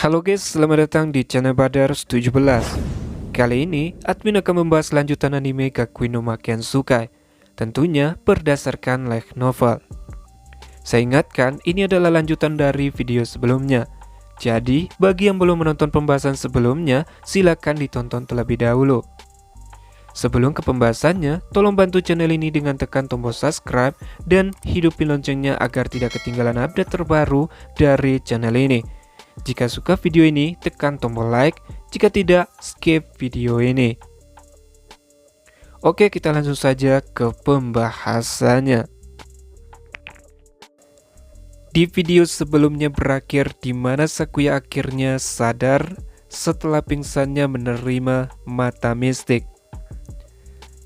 Halo guys, selamat datang di channel Badar 17. Kali ini, admin akan membahas lanjutan anime Gakui no Maken Sukai, tentunya berdasarkan light novel. Saya ingatkan, ini adalah lanjutan dari video sebelumnya. Jadi, bagi yang belum menonton pembahasan sebelumnya, silakan ditonton terlebih dahulu. Sebelum ke pembahasannya, tolong bantu channel ini dengan tekan tombol subscribe dan hidupin loncengnya agar tidak ketinggalan update terbaru dari channel ini. Jika suka video ini, tekan tombol like. Jika tidak, skip video ini. Oke, kita langsung saja ke pembahasannya. Di video sebelumnya berakhir di mana Sakuya akhirnya sadar setelah pingsannya menerima mata mistik.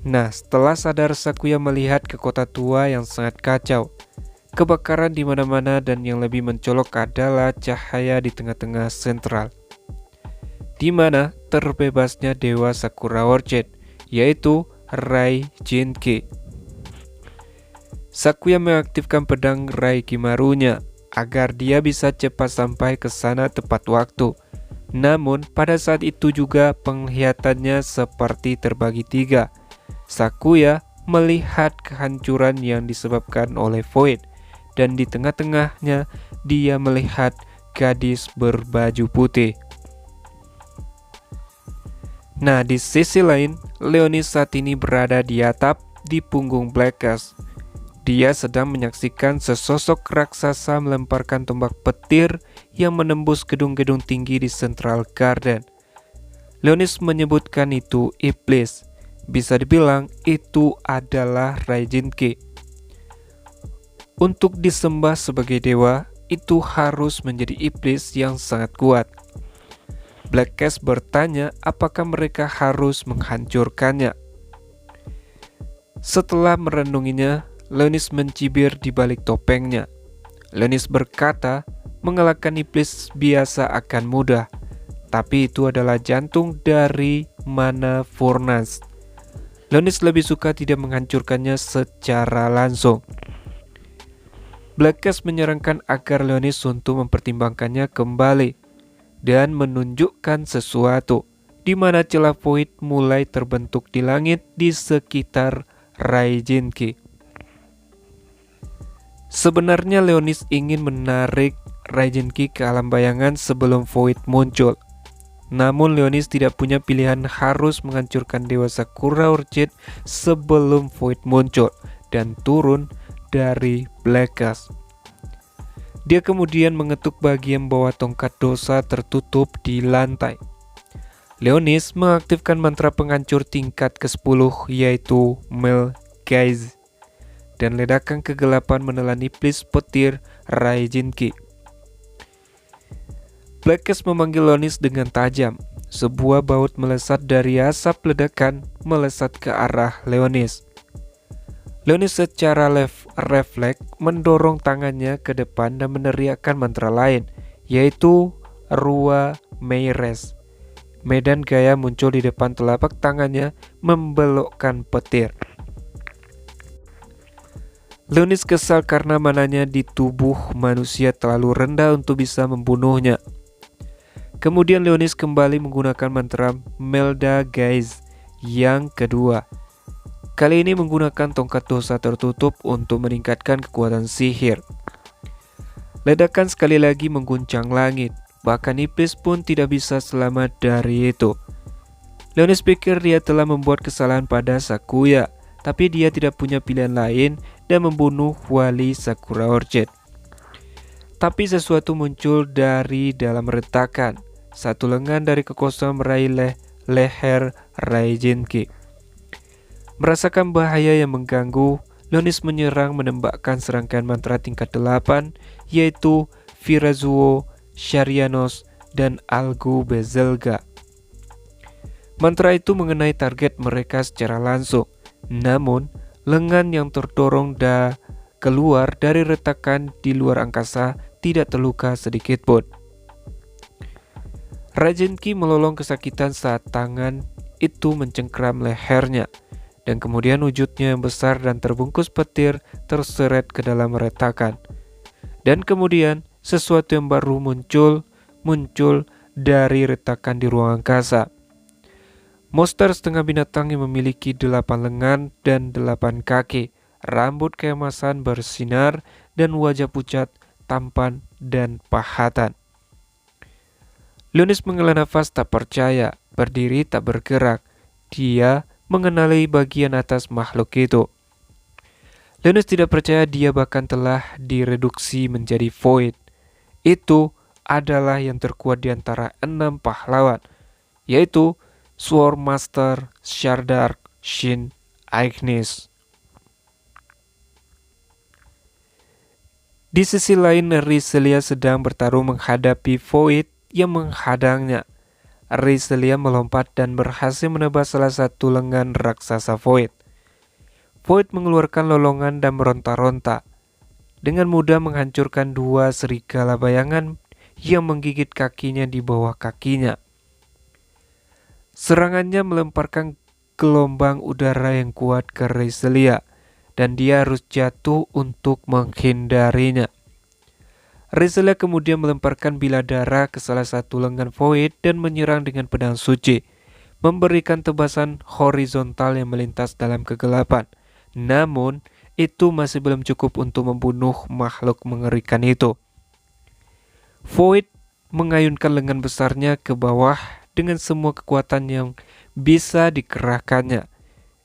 Nah, setelah sadar, Sakuya melihat ke kota tua yang sangat kacau. Kebakaran di mana-mana dan yang lebih mencolok adalah cahaya di tengah-tengah sentral, di mana terbebasnya Dewa Sakura Orchid, yaitu Raijinki. Sakuya mengaktifkan pedang Raikimarunya agar dia bisa cepat sampai ke sana tepat waktu. Namun pada saat itu juga penglihatannya seperti terbagi tiga. Sakuya melihat kehancuran yang disebabkan oleh Void, dan di tengah-tengahnya dia melihat gadis berbaju putih. Nah, di sisi lain, Leonis saat ini berada di atap di punggung Blackus. Dia sedang menyaksikan sesosok raksasa melemparkan tombak petir yang menembus gedung-gedung tinggi di Central Garden. Leonis menyebutkan itu iblis. Bisa dibilang itu adalah Raijinki. Untuk disembah sebagai dewa, itu harus menjadi iblis yang sangat kuat. Blackus bertanya apakah mereka harus menghancurkannya. Setelah merenunginya, Leonis mencibir di balik topengnya. Leonis berkata, mengalahkan iblis biasa akan mudah, tapi itu adalah jantung dari mana Furnace. Leonis lebih suka tidak menghancurkannya secara langsung. Blackus menyarankan agar Leonis untuk mempertimbangkannya kembali dan menunjukkan sesuatu, di mana celah Void mulai terbentuk di langit di sekitar Raijinki. Sebenarnya Leonis ingin menarik Raijinki ke alam bayangan sebelum Void muncul. Namun Leonis tidak punya pilihan, harus menghancurkan Dewa Sakura Orchid sebelum Void muncul dan turun dari Blackus. Dia kemudian mengetuk bagian bawah tongkat dosa tertutup di lantai. Leonis mengaktifkan mantra penghancur tingkat ke-10 yaitu Melgaze, dan ledakan kegelapan menelan iblis petir Raijinki. Blackus memanggil Leonis dengan tajam. Sebuah baut melesat dari asap ledakan melesat ke arah Leonis. Leonis secara refleks mendorong tangannya ke depan dan meneriakkan mantra lain, yaitu Rua Meires. Medan gaya muncul di depan telapak tangannya membelokkan petir. Leonis kesal karena mananya di tubuh manusia terlalu rendah untuk bisa membunuhnya. Kemudian Leonis kembali menggunakan mantra Melgaze yang kedua. Kali ini menggunakan tongkat dosa tertutup untuk meningkatkan kekuatan sihir. Ledakan sekali lagi mengguncang langit, bahkan iblis pun tidak bisa selamat dari itu. Leonis pikir dia telah membuat kesalahan pada Sakuya, tapi dia tidak punya pilihan lain dan membunuh wali Sakura Orchid. Tapi sesuatu muncul dari dalam retakan. Satu lengan dari kekosongan meraih leher Raijinki. Merasakan bahaya yang mengganggu, Leonis menyerang menembakkan serangkaian mantra tingkat 8, yaitu Virazuo, Sharianos, dan Algu Bezelga. Mantra itu mengenai target mereka secara langsung, namun lengan yang terdorong keluar dari retakan di luar angkasa tidak terluka sedikit pun. Raijinki melolong kesakitan saat tangan itu mencengkram lehernya, dan kemudian wujudnya yang besar dan terbungkus petir terseret ke dalam retakan. Dan kemudian sesuatu yang baru muncul, muncul dari retakan di ruang angkasa. Monster setengah binatang yang memiliki 8 lengan dan 8 kaki, rambut keemasan bersinar, dan wajah pucat, tampan, dan pahatan. Leonis menghela nafas tak percaya, berdiri tak bergerak. Dia mengenali bagian atas makhluk itu. Leonis tidak percaya dia bahkan telah direduksi menjadi Void. Itu adalah yang terkuat di antara 6 pahlawan, yaitu Swordmaster Shardark Shin Ignis. Di sisi lain, Rizelia sedang bertarung menghadapi Void yang menghadangnya. Rizelia melompat dan berhasil menebas salah satu lengan raksasa Void. Void mengeluarkan lolongan dan meronta-ronta, dengan mudah menghancurkan 2 serigala bayangan yang menggigit kakinya di bawah kakinya. Serangannya melemparkan gelombang udara yang kuat ke Rizelia, dan dia harus jatuh untuk menghindarinya. Rizelia kemudian melemparkan bilah darah ke salah satu lengan Void dan menyerang dengan pedang suci, memberikan tebasan horizontal yang melintas dalam kegelapan. Namun, itu masih belum cukup untuk membunuh makhluk mengerikan itu. Void mengayunkan lengan besarnya ke bawah dengan semua kekuatan yang bisa dikerahkannya.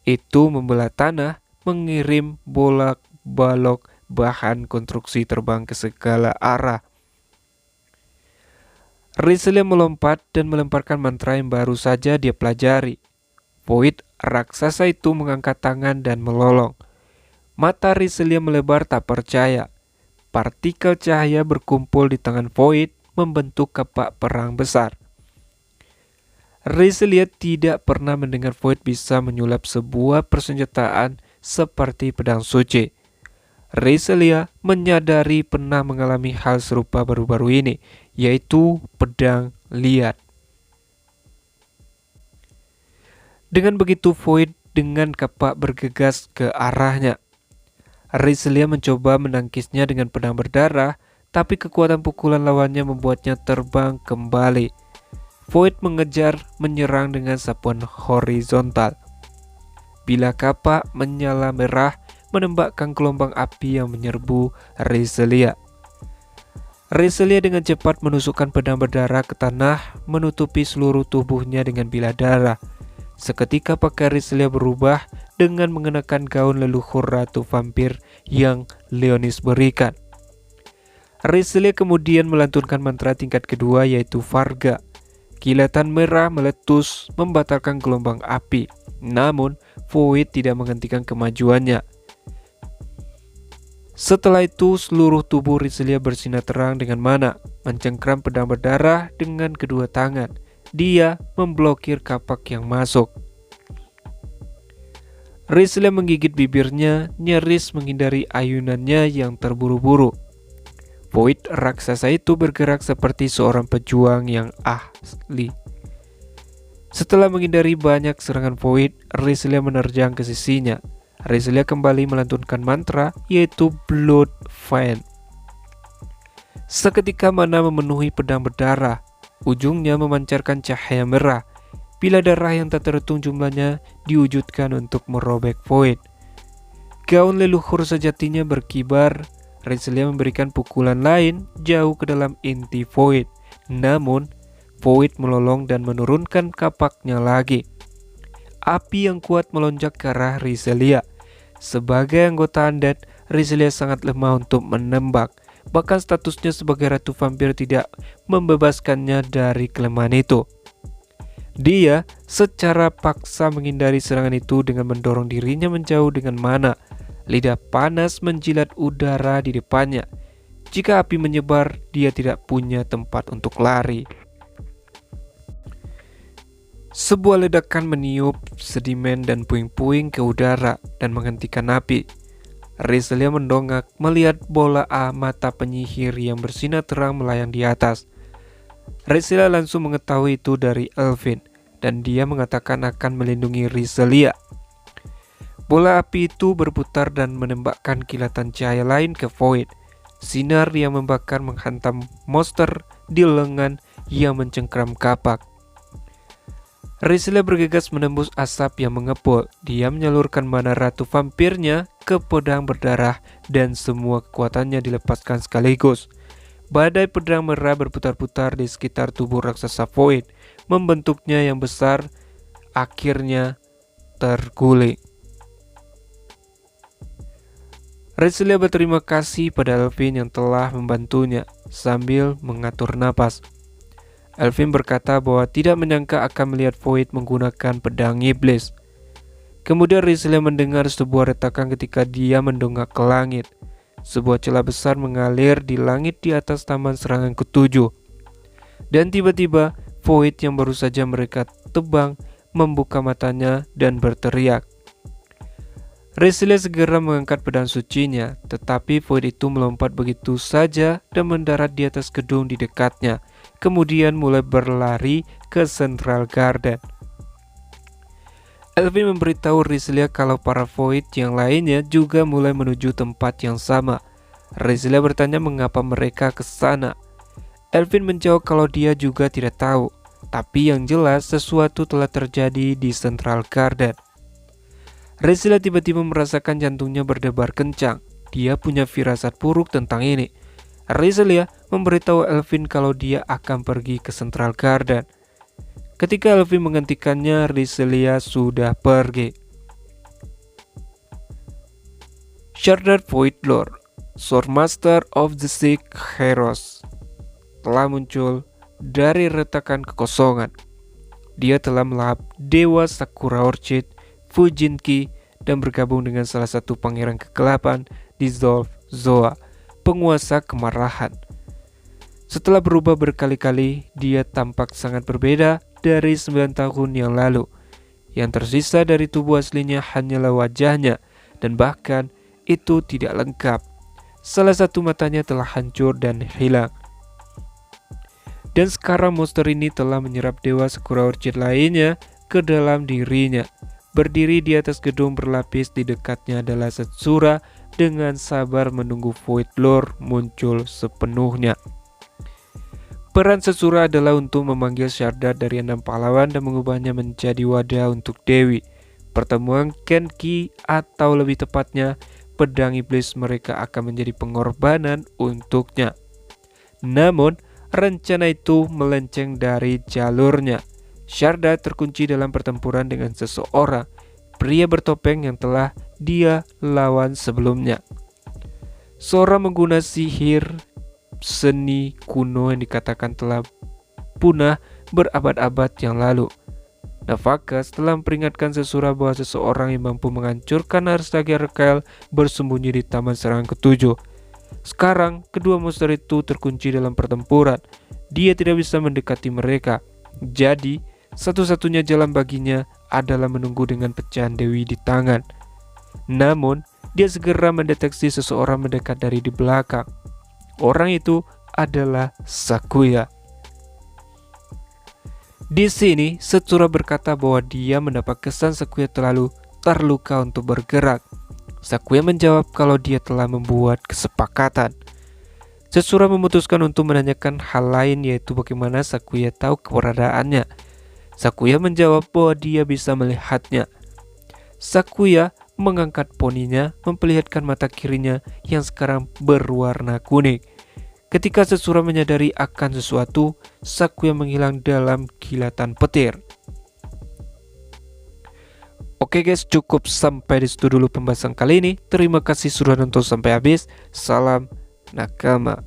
Itu membelah tanah, mengirim bolak-balik bahan konstruksi terbang ke segala arah. Rizelia melompat dan melemparkan mantra yang baru saja dia pelajari. Void raksasa itu mengangkat tangan dan melolong. Mata Rizelia melebar tak percaya. Partikel cahaya berkumpul di tangan Void membentuk kapak perang besar. Rizelia tidak pernah mendengar Void bisa menyulap sebuah persenjataan seperti pedang suci. Rizelia menyadari pernah mengalami hal serupa baru-baru ini, yaitu pedang liat. Dengan begitu, Void dengan kapak bergegas ke arahnya. Rizelia mencoba menangkisnya dengan pedang berdarah, tapi kekuatan pukulan lawannya membuatnya terbang kembali. Void mengejar menyerang dengan sapuan horizontal. Bilah kapak menyala merah menembakkan gelombang api yang menyerbu Rizelia. Rizelia dengan cepat menusukkan pedang berdarah ke tanah, menutupi seluruh tubuhnya dengan bilah darah. Seketika pakaian Rizelia berubah dengan mengenakan gaun leluhur Ratu Vampir yang Leonis berikan. Rizelia kemudian melantunkan mantra tingkat kedua, yaitu Varga. Kilatan merah meletus membatalkan gelombang api. Namun, Void tidak menghentikan kemajuannya. Setelah itu, seluruh tubuh Rizelia bersinar terang dengan mana, mencengkram pedang berdarah dengan kedua tangan. Dia memblokir kapak yang masuk. Rizelia menggigit bibirnya, nyaris menghindari ayunannya yang terburu-buru. Void raksasa itu bergerak seperti seorang pejuang yang ahli. Setelah menghindari banyak serangan Void, Rizelia menerjang ke sisinya. Rizelia kembali melantunkan mantra, yaitu Blood Fiend. Seketika mana memenuhi pedang berdarah. Ujungnya memancarkan cahaya merah. Bilah darah yang tak terhitung jumlahnya diwujudkan untuk merobek Void. Gaun leluhur sejatinya berkibar. Rizelia memberikan pukulan lain jauh ke dalam inti Void. Namun, Void melolong dan menurunkan kapaknya lagi. Api yang kuat melonjak ke arah Rizelia. Sebagai anggota undead, Rizelia sangat lemah untuk menembak. Bahkan statusnya sebagai Ratu Vampir tidak membebaskannya dari kelemahan itu. Dia secara paksa menghindari serangan itu dengan mendorong dirinya menjauh dengan mana. Lidah panas menjilat udara di depannya. Jika api menyebar, dia tidak punya tempat untuk lari. Sebuah ledakan meniup sedimen dan puing-puing ke udara dan menghentikan api. Rizelia mendongak melihat bola mata penyihir yang bersinar terang melayang di atas. Rizelia langsung mengetahui itu dari Elvin, dan dia mengatakan akan melindungi Rizelia. Bola api itu berputar dan menembakkan kilatan cahaya lain ke Void. Sinar yang membakar menghantam monster di lengan yang mencengkram kapak. Rizlia bergegas menembus asap yang mengepul. Dia menyalurkan mana ratu vampirnya ke pedang berdarah dan semua kekuatannya dilepaskan sekaligus. Badai pedang merah berputar-putar di sekitar tubuh raksasa Void, membentuknya yang besar, akhirnya terguling. Rizlia berterima kasih pada Elvin yang telah membantunya sambil mengatur napas. Elvin berkata bahwa tidak menyangka akan melihat Void menggunakan pedang iblis. Kemudian Rizlia mendengar sebuah retakan ketika dia mendongak ke langit. Sebuah celah besar mengalir di langit di atas taman serangan ketujuh. Dan tiba-tiba Void yang baru saja mereka tebang membuka matanya dan berteriak. Rizlia segera mengangkat pedang sucinya, tetapi Void itu melompat begitu saja dan mendarat di atas gedung di dekatnya. Kemudian mulai berlari ke Central Garden. Elvin memberitahu Rizlia kalau para Void yang lainnya juga mulai menuju tempat yang sama. Rizlia bertanya mengapa mereka ke sana. Elvin menjawab kalau dia juga tidak tahu, tapi yang jelas sesuatu telah terjadi di Central Garden. Rizlia tiba-tiba merasakan jantungnya berdebar kencang. Dia punya firasat buruk tentang ini. Rizlia memberitahu Elvin kalau dia akan pergi ke Central Garden. Ketika Elvin menghentikannya, Rizlia sudah pergi. Shardar Voidlord, Swordmaster of the Six Heroes, telah muncul dari retakan kekosongan. Dia telah melahap Dewa Sakura Orchid, Fujinki, dan bergabung dengan salah satu pangeran kegelapan, Dissolve Zoa, penguasa kemarahan. Setelah berubah berkali-kali, dia tampak sangat berbeda dari 9 tahun yang lalu. Yang tersisa dari tubuh aslinya hanyalah wajahnya, dan bahkan itu tidak lengkap. Salah satu matanya telah hancur dan hilang. Dan sekarang monster ini telah menyerap Dewa Sakura Orchid lainnya ke dalam dirinya. Berdiri di atas gedung berlapis di dekatnya adalah Setsura dengan sabar menunggu Voidlord muncul sepenuhnya. Peran Setsura adalah untuk memanggil Shardar dari 6 pahlawan dan mengubahnya menjadi wadah untuk Dewi. Pertemuan Genki atau lebih tepatnya pedang iblis mereka akan menjadi pengorbanan untuknya. Namun rencana itu melenceng dari jalurnya. Shardar terkunci dalam pertempuran dengan seseorang, pria bertopeng yang telah dia lawan sebelumnya. Seorang mengguna sihir seni kuno yang dikatakan telah punah berabad-abad yang lalu. Navakas telah memperingatkan Setsura bahwa seseorang yang mampu menghancurkan Arsager Arkael bersembunyi di Taman Serangan Ketujuh. Sekarang, kedua monster itu terkunci dalam pertempuran. Dia tidak bisa mendekati mereka. Jadi, satu-satunya jalan baginya adalah menunggu dengan pecahan Dewi di tangan. Namun, dia segera mendeteksi seseorang mendekat dari di belakang. Orang itu adalah Sakuya. Di sini, Setsura berkata bahwa dia mendapat kesan Sakuya terlalu terluka untuk bergerak. Sakuya menjawab kalau dia telah membuat kesepakatan. Setsura memutuskan untuk menanyakan hal lain, yaitu bagaimana Sakuya tahu keberadaannya. Sakuya menjawab bahwa dia bisa melihatnya. Sakuya mengangkat poninya, memperlihatkan mata kirinya yang sekarang berwarna kuning. Ketika Setsura menyadari akan sesuatu, Sakuya menghilang dalam kilatan petir. Oke guys, cukup sampai di situ dulu pembahasan kali ini. Terima kasih sudah nonton sampai habis. Salam nakama.